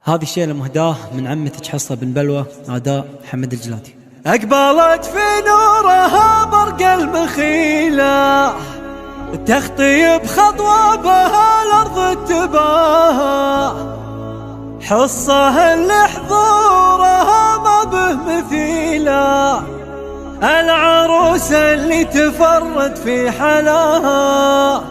هذه الشيلة مهداه من عمتك حصة بن بلوى، أداء محمد الجلادي. أقبلت في نورها برق المخيلة، تخطي بخطوة بها الأرض تباها، حصة اللي حضورها ما به مثيلة، العروس اللي تفرد في حلاها،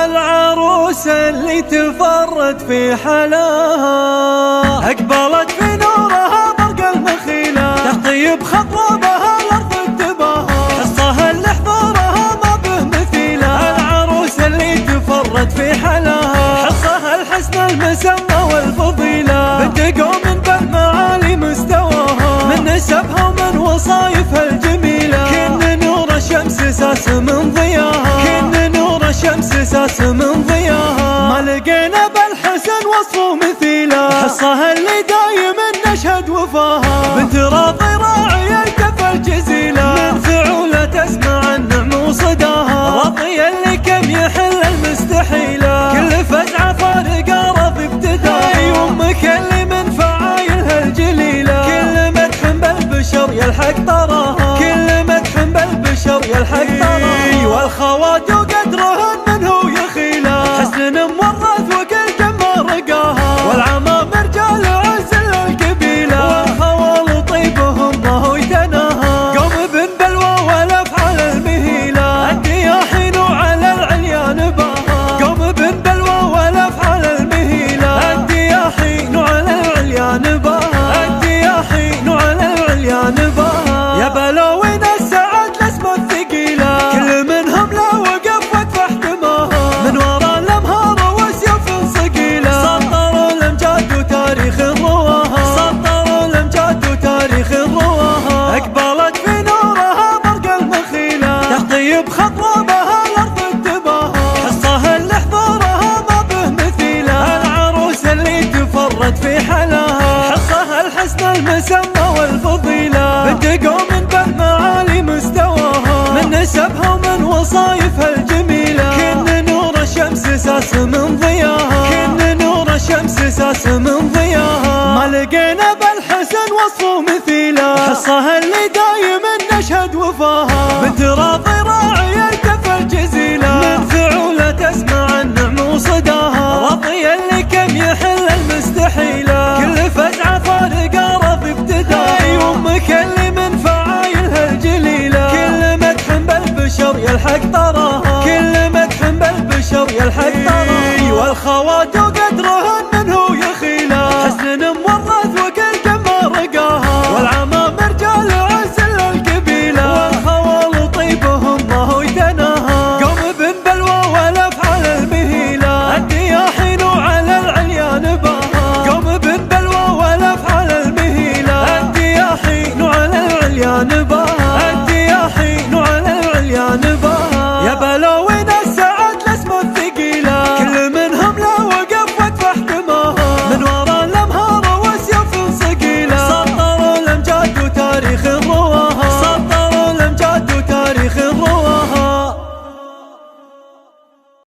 العروس اللي تفرد في حلاها. أقبلت في نورها برق المخيلة، تخطي بخطوة بها الأرض تباها، حصة اللي حضورها ما به مثيلة، العروس اللي تفرد في حلاها، حصة الحسن المسمى والفضيلة، بنت قوم بالمعالي مستواها، من نسبها ومن وصايفها الجميلة، كن نور الشمس ساس من ضياها، كن نور الشمس ساس من ضياها، ما لقينا بالحسن وصفه مثيله، حصة اللي دايم نشهد وفاها، بنت راضي راعي الكف الجزيلة، من فعولة تسمع النعم وصداها، راضي اللي كم يحل المستحيلة، كل فزعة فارقة راضي ابتداها، يمك اللي من فعايلها الجليلة، كل مدح بالبشر يلحق طراها، كل مدح بالبشر يلحق طراها، والخوات وقدرهن منه يخيلا، حسن مورث وكل جمه رقاها، والعمام رجال عز القبيلة، والخوال طيبهم ما هو يتناها، قوم بن بلوى والافعال المهيلة، الدياحين وعلى العليان باها، قوم بن بلوى والافعال المهيلة، الدياحين وعلى العليان باها، الدياحين وعلى العليان باها، يا بلاوين السعد الاسمى الثقيلة، كل منهم لا وقف وقف احتماها، من وراء الامهار وسيوف صقيلة، سطروا الامجاد وتاريخ رواها، سطروا الامجاد وتاريخ رواها. اقبلت في نورها برق المخيلة، تخطي بخطوة بها الارض تباها، حصة اللي حضورها ما به مثيلة، العروس اللي تفرد في حلاها، حصة الحسن المسمى والفضيلة، بنت قوم بالمعالي مستواها، من نسبها ومن وصايفها الجميلة، كن نور الشمس ساس من ضياها، كن نور الشمس ساس من ضياها، ما لقينا بالحسن وصفه مثيله، حصة اللي دايم نشهد وفاها، بنت راضي راعي الكف الجزيلة، من فعولة تسمع النعم وصداها، راضي اللي كم يحل المستحيلة، كل فزعة فارقة راضي ابتداها، يمك اللي من فعايلها الجليلة، كل مدح بالبشر يلحق طراها، كل مدح بالبشر يلحق طراها، والخوات